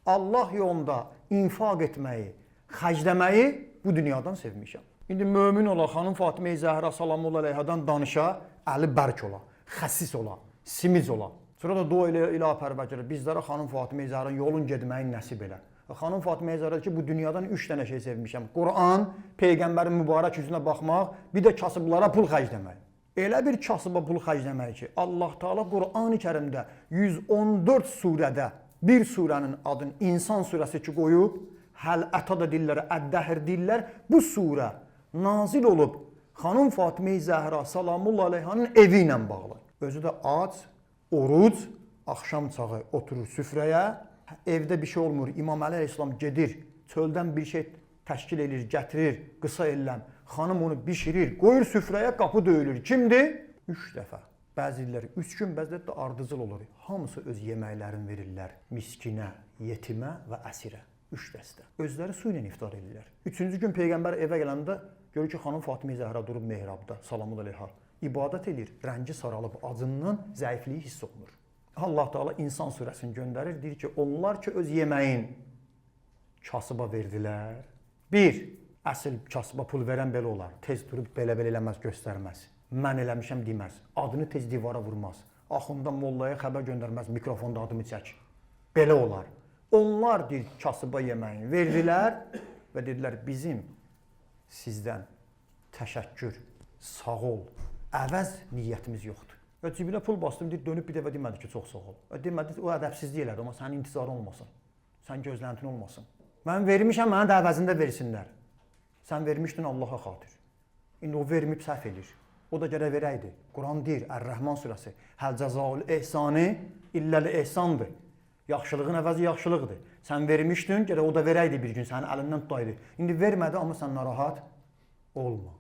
Allah yolunda infaq etməyi, xərcləməyi bu dünyadan sevmişəm. İndi mömin ola, xanım Fatimə Zəhra salamullahi əleyhadan danışa, əli bərk ola, xəsis ola, simiz ola. Sonra da dua ilə ilah pərvərdigara bizlərə xanım Fatimə Zəhra yolun getməyin nəsib elə. Xanım Fatimə Zəhra ki, bu dünyadan 3 dənə şey sevmişəm. Quran, Peyğəmbərin mübarək üzünə baxmaq, bir də kasıblara pul xərcləmək. Elə bir kasıba pul xərcləmək ki, Allah Teala Qur'an-ı Kərimdə 114 surədə bir surənin adını İnsan surəsi ki qoyub, Həl əta da dilləri, Əd-Dəhr dillər, bu surə nazil olub xanım Fatimə Zəhra salamullahi əleyhanın evi ilə bağlı. Özü də ac, oruc, axşam çağı oturur süfrəyə, evdə bir şey olmur, İmam Əli əleyhissalam gedir, çöldən bir şey təşkil edir, gətirir, qısa elləm, xanım onu bişirir, qoyur süfrəyə, qapı döyülür. Kimdir? 3 dəfə. Bəziləri 3 gün, bəziləri də ardıcıl olur. Hamısı öz yeməklərini verirlər miskinə, yetimə və əsirə. 3 dəstə. Özləri su ilə iftar edirlər. 3-cü gün Peyğəmbər evə gələndə görür ki, xanım Fatimə Zəhra durub mehrabda, salamun əleyha, ibadət edir, rəngi saralıb, acından zəifliyi hiss olunur. Allah Teala İnsan surəsini göndərir, deyir ki, onlar ki, öz yeməyin kasıba verdilər. 1. Əsl kasıba pul verən belə olar. Tez durub belə-belə eləməz, göstərməz. Mən eləmişəm deməz. Adını tez divara vurmaz. Axunda mollaya xəbər göndərməz, mikrofonda adımı çək. Belə olar. Onlar deyir, kasıba yeməyin verdilər və dedilər, bizim sizdən təşəkkür, sağ ol, əvəz niyyətimiz yoxdur. Və cibinə pul bastım, deyir, dönüb bir dəfə demədi ki, çox sağ ol. Demədi, o ədəbsizlik elədi, amma sənin intizarın olmasın, sən gözləntin olmasın. Mən vermişəm, mənə də əvəzində versinlər. Sən vermişdin Allaha xatir. İndi o verməyib səhv edir. O da gərək verəydi. Quran deyir, Ər-Rəhman surəsi, Həl cəzaul ehsani illəl ehsandır. Yaxşılığın əvəzi yaxşılıqdır. Sən vermişdin, gərək o da verəydi bir gün, sənin əlindən tutaydı. İndi vermədi, amma sən narahat olma.